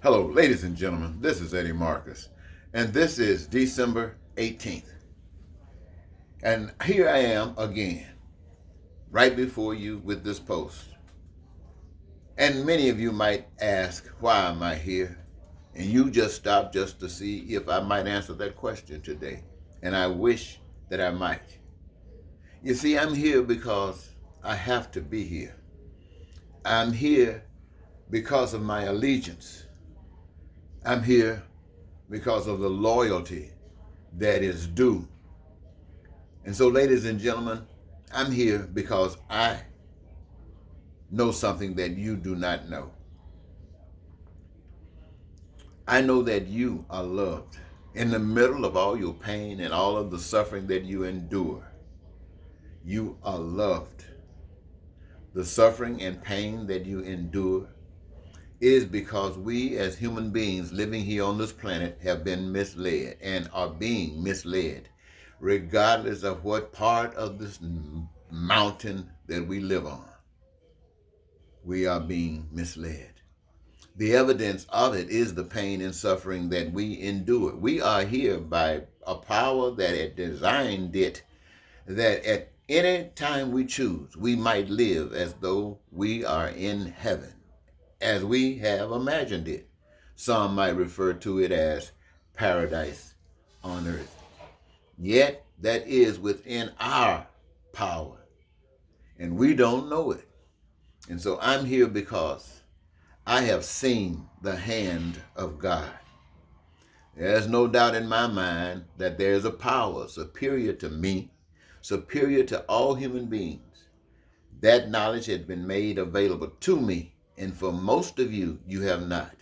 Hello, ladies and gentlemen. This is Eddie Marcus, and this is December 18th. And here I am again, right before you with this post. And many of you might ask, why am I here? And you just stopped just to see if I might answer that question today. And I wish that I might. You see, I'm here because I have to be here. I'm here because of my allegiance. I'm here because of the loyalty that is due. And so, ladies and gentlemen, I'm here because I know something that you do not know. I know that you are loved. In the middle of all your pain and all of the suffering that you endure, you are loved. The suffering and pain that you endure is because we as human beings living here on this planet have been misled and are being misled, regardless of what part of this mountain that we live on. We are being misled. The evidence of it is the pain and suffering that we endure. We are here by a power that had designed it, that at any time we choose, we might live as though we are in heaven, as we have imagined it. Some might refer to it as paradise on earth. Yet that is within our power, and we don't know it. And so I'm here because I have seen the hand of God. There's no doubt in my mind that there's a power superior to me, superior to all human beings. That knowledge has been made available to me, and for most of you, you have not.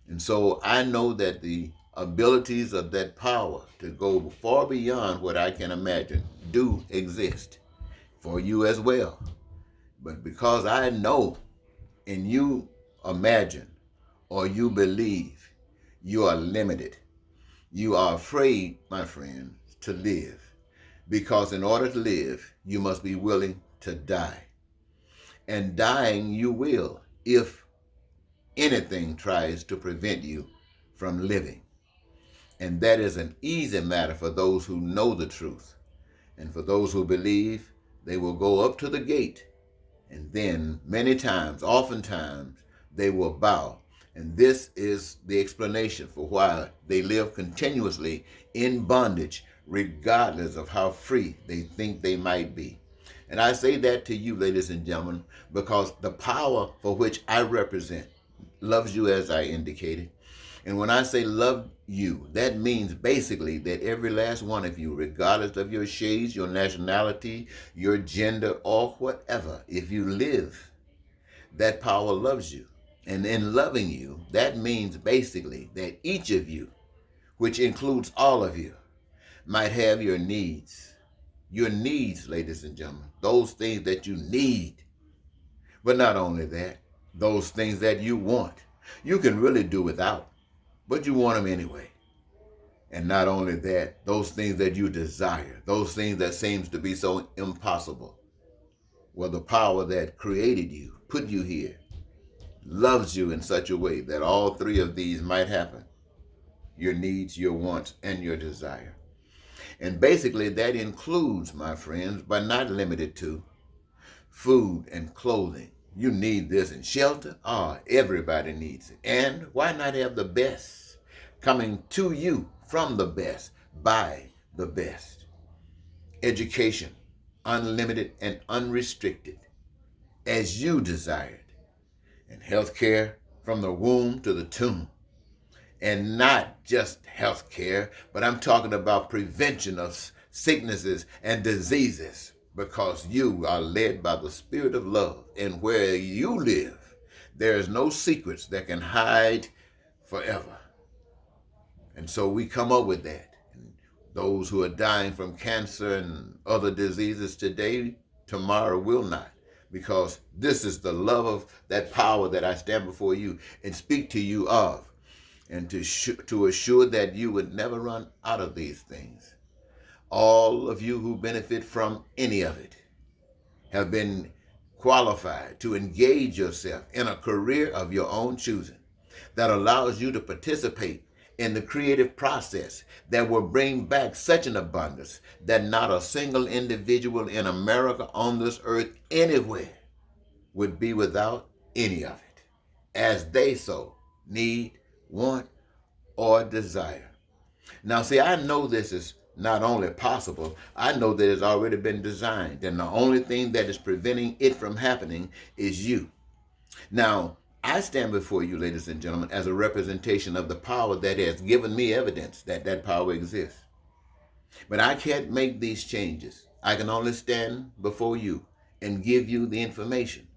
And so I know that the abilities of that power to go far beyond what I can imagine do exist for you as well. But because I know and you imagine or you believe, you are limited. You are afraid, my friend, to live. Because in order to live, you must be willing to die. And dying you will if anything tries to prevent you from living. And that is an easy matter for those who know the truth. And for those who believe, they will go up to the gate. And then many times, oftentimes, they will bow. And this is the explanation for why they live continuously in bondage, regardless of how free they think they might be. And I say that to you, ladies and gentlemen, because the power for which I represent loves you as I indicated. And when I say love you, that means basically that every last one of you, regardless of your shades, your nationality, your gender, or whatever, if you live, that power loves you. And in loving you, that means basically that each of you, which includes all of you, might have your needs. Your needs, ladies and gentlemen, those things that you need. But not only that, those things that you want. You can really do without, but you want them anyway. And not only that, those things that you desire, those things that seems to be so impossible. Well, the power that created you, put you here, loves you in such a way that all three of these might happen. Your needs, your wants, and your desire. And basically that includes, my friends, but not limited to, food and clothing. You need this, and shelter. Everybody needs it. And why not have the best coming to you from the best, by the best? Education, unlimited and unrestricted, as you desired. And health care from the womb to the tomb. And not just health care, but I'm talking about prevention of sicknesses and diseases, because you are led by the Spirit of love. And where you live, there is no secrets that can hide forever. And so we come up with that. And those who are dying from cancer and other diseases today, tomorrow will not. Because this is the love of that power that I stand before you and speak to you of. And to assure that you would never run out of these things. All of you who benefit from any of it have been qualified to engage yourself in a career of your own choosing. that allows you to participate in the creative process that will bring back such an abundance that not a single individual in America, on this earth, anywhere, would be without any of it, as they so need, want, or desire. Now, see, I know this is not only possible, I know that it's already been designed, and the only thing that is preventing it from happening is you. Now, I stand before you, ladies and gentlemen, as a representation of the power that has given me evidence that that power exists. But I can't make these changes. I can only stand before you and give you the information.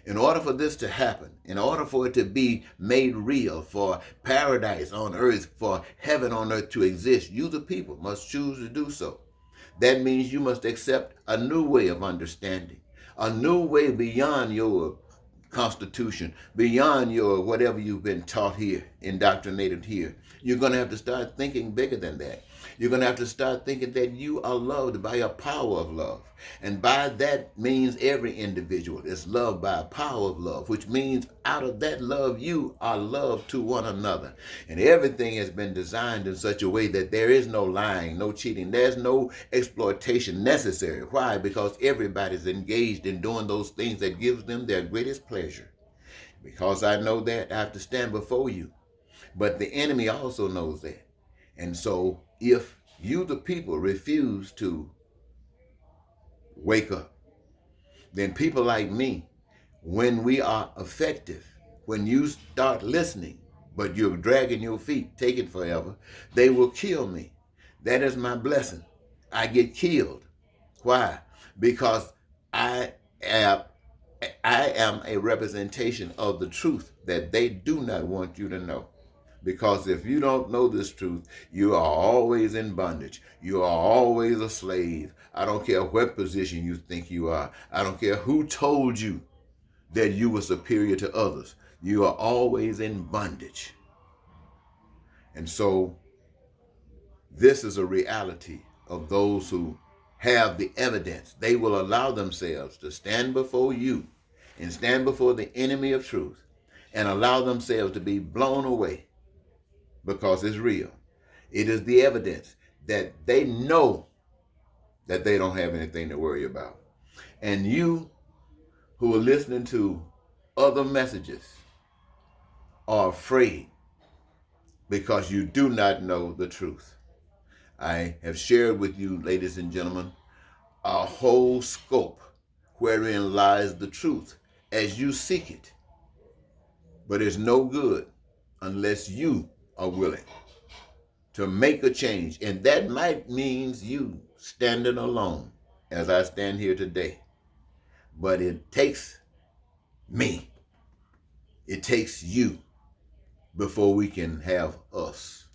In order for this to happen, in order for it to be made real, for paradise on earth, for heaven on earth to exist, you, the people, must choose to do so. That means you must accept a new way of understanding, a new way beyond your constitution, beyond your whatever you've been taught here, indoctrinated here. You're going to have to start thinking bigger than that. You're going to have to start thinking that you are loved by a power of love. And by that means every individual is loved by a power of love, which means out of that love, you are loved to one another. And everything has been designed in such a way that there is no lying, no cheating. There's no exploitation necessary. Why? Because everybody's engaged in doing those things that gives them their greatest pleasure. Because I know that, I have to stand before you. But the enemy also knows that. And so if you, the people, refuse to wake up, then people like me, when we are effective, when you start listening, but you're dragging your feet, taking forever, they will kill me. That is my blessing. I get killed. Why? Because I am a representation of the truth that they do not want you to know. Because if you don't know this truth, you are always in bondage. You are always a slave. I don't care what position you think you are. I don't care who told you that you were superior to others. You are always in bondage. And so this is a reality of those who have the evidence. They will allow themselves to stand before you and stand before the enemy of truth and allow themselves to be blown away. Because it's real. It is the evidence that they know that they don't have anything to worry about. And you who are listening to other messages are afraid because you do not know the truth. I have shared with you, ladies and gentlemen, a whole scope wherein lies the truth as you seek it. But it's no good unless you are willing to make a change. And that might means you standing alone as I stand here today. But it takes me. It takes you before we can have us,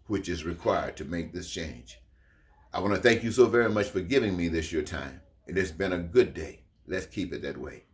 which is required to make this change. I want to thank you so very much for giving me this your time. It has been a good day. Let's keep it that way.